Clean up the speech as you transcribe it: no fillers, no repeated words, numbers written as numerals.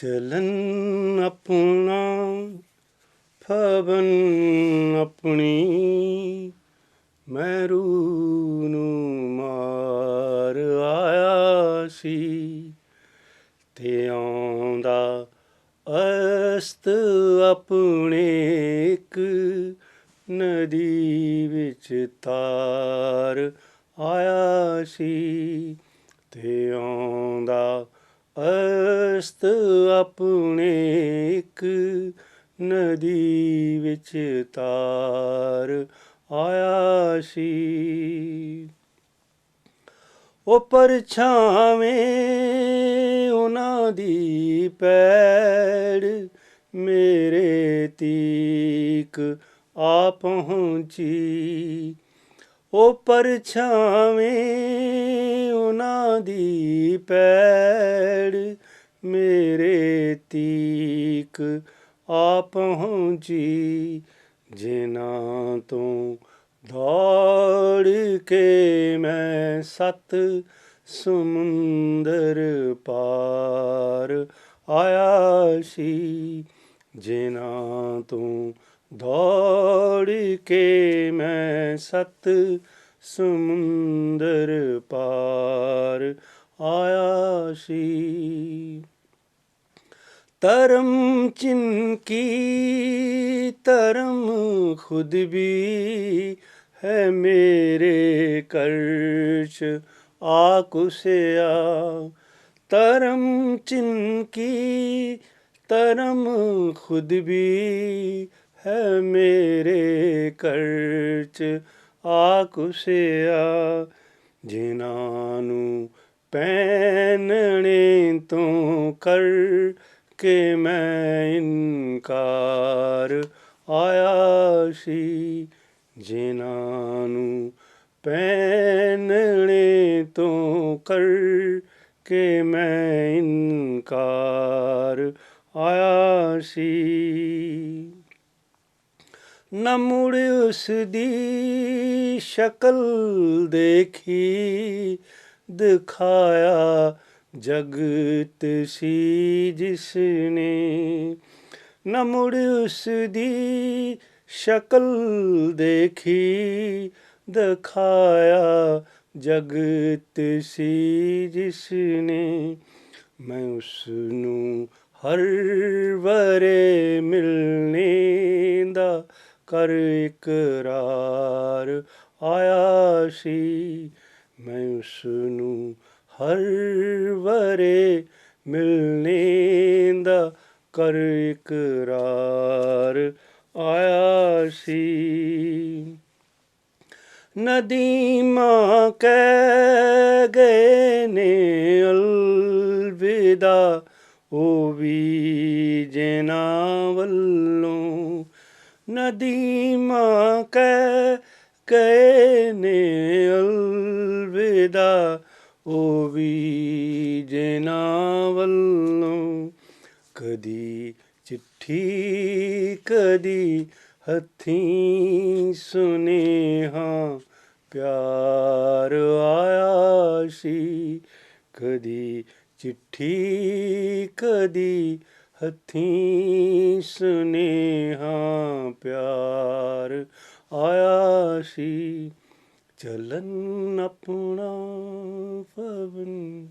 ਚਲਨ ਆਪਣਾ ਫਬਨ ਆਪਣੀ ਮੈਂ ਰੂਹ ਨੂੰ ਮਾਰ ਆਇਆ ਸੀ ਤੇ ਆਉਂਦਾ ਅਸਤ ਆਪਣੇ ਇੱਕ ਨਦੀ ਵਿੱਚ ਤਾਰ ਆਇਆ ਸੀ ਤੇ ਆਉਂਦਾ ਅਸਤ ਆਪਣੇ ਇੱਕ ਨਦੀ ਵਿੱਚ ਤਾਰ ਆਇਆ ਸੀ। ਉਹ ਪਰਛਾਵੇਂ ਉਹਨਾਂ ਦੀ ਪੈੜ ਮੇਰੇ ਤੀਕ ਆ ਪਹੁੰਚੀ। ਉਹ ਪਰਛਾਵੇਂ ਉਹਨਾਂ ਦੀ ਪੈੜ ਮੇਰੇ ਤੀਕ ਆ ਪਹੁੰਚੀ। ਜਿਨ੍ਹਾਂ ਤੋਂ ਦੌੜ ਕੇ ਮੈਂ 7 ਸਮੁੰਦਰ ਪਾਰ ਆਇਆ ਸੀ। ਜਿਨ੍ਹਾਂ ਤੋਂ ਦੌੜ ਕੇ ਮੈਂ 7 ਸਮੁੰਦਰ ਪਾਰ ਆਇਆ ਸੀ। ਧਰਮ ਚਿਨਕੀ ਧਰਮ ਖੁਦ ਵੀ ਹੈ ਮੇਰੇ ਕਰਚ ਆ ਕੁਸਿਆ। ਧਰਮ ਚਿਨਕੀ ਧਰਮ ਖੁਦ ਵੀ ਹੈ ਮੇਰੇ ਕਰਚ ਆ ਕੁਸਿਆ। ਜਿਨ੍ਹਾਂ ਨੂੰ ਪਹਿਨਣੇ ਤੋਂ ਕਰ ਕਿ ਮੈਂ ਇਨਕਾਰ ਆਇਆ ਸੀ। ਜਿਨ੍ਹਾਂ ਨੂੰ ਪਹਿਨਣੇ ਤੋਂ ਕਰ ਕਿ ਮੈਂ ਇਨਕਾਰ ਆਇਆ ਸੀ। ਨਾ ਮੁੜ ਉਸ ਦੀ ਸ਼ਕਲ ਦੇਖੀ ਦਿਖਾਇਆ ਜਗਤ ਸੀ ਜਿਸਨੇ। ਨਾ ਮੁੜ ਉਸ ਦੀ ਸ਼ਕਲ ਦੇਖੀ ਦਿਖਾਇਆ ਜਗਤ ਸੀ ਜਿਸਨੇ। ਮੈਂ ਉਸ ਨੂੰ ਹਰ ਵਰੇ ਮਿਲਣੇ ਦਾ ਕਰ ਇਕਰਾਰ ਆਇਆ ਸੀ। ਮੈਂ ਉਸ ਨੂੰ ਹਰ ਵਰੇ ਮਿਲਣੇ ਦਾ ਕਰ ਇਕਰਾਰ ਆਇਆ ਸੀ। ਨਦੀਮਾਂ ਕਹਿ ਗਏ ਨੇ ਅਲਵਿਦਾ ਉਹ ਵੀ ਜਿਨ੍ਹਾਂ ਵੱਲੋਂ। ਨਦੀਮਾਂ ਕਹਿ ਗਏ ਨੇ ਅਲਵਿਦਾ ਉਹ ਵੀ ਜਿਨ੍ਹਾਂ ਵੱਲੋਂ। ਕਦੀ ਚਿੱਠੀ ਕਦੀ ਹੱਥੀਂ ਸੁਨੇਹਾ ਪਿਆਰ ਆਇਆ ਸੀ। ਕਦੀ ਚਿੱਠੀ ਕਦੀ ਹੱਥੀਂ ਸੁਨੇਹਾ ਪਿਆਰ ਆਇਆ ਸੀ। ਚਲਨ ਆਪਣਾ ਫਬਨ